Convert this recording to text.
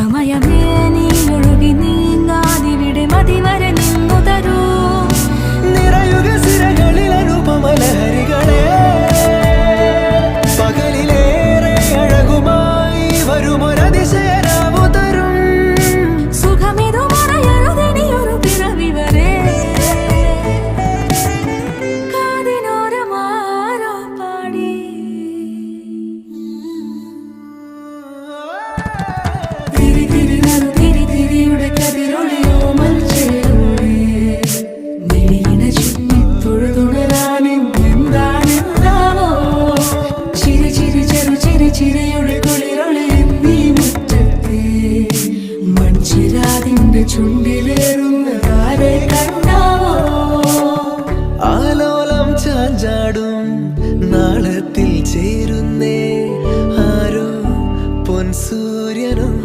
സമയമേ നീ ഒഴുകി നീങ്ങാതിവിടെ മതിവരെ നിന്നു തരൂ. നിറയുക സിരകളിൽ അനുപമലഹരികളെ, പകലിലേറെ അഴകുമായി വരുമൊരതിശയരാവു തരും. സുഖമിതു മറയരുതിനിയൊരു പിറവി വരെ. കാതിനോരമാരോ പാടി തിരി തിരി നറു തിരി തിരിയുടെ കതിരൊളിയോ മൽച്ചേരോടെ മിഴിയിണ ചുറ്റി തൊഴുതുണരാനും എന്താണെന്താവോ. ചിരി ചിരി ചെറു ചിരി ചിരിയുടെ കുളിരൊളി നീ മുറ്റത്തെ മൺചിരാതിന്റെ ചുണ്ടിലേറുന്നതാരെ കണ്ടാവോ. ആലോലം ചാഞ്ചാടും നാളത്തിൽ ചേരുന്നേ ആരോ പൊൻസൂര്യനും.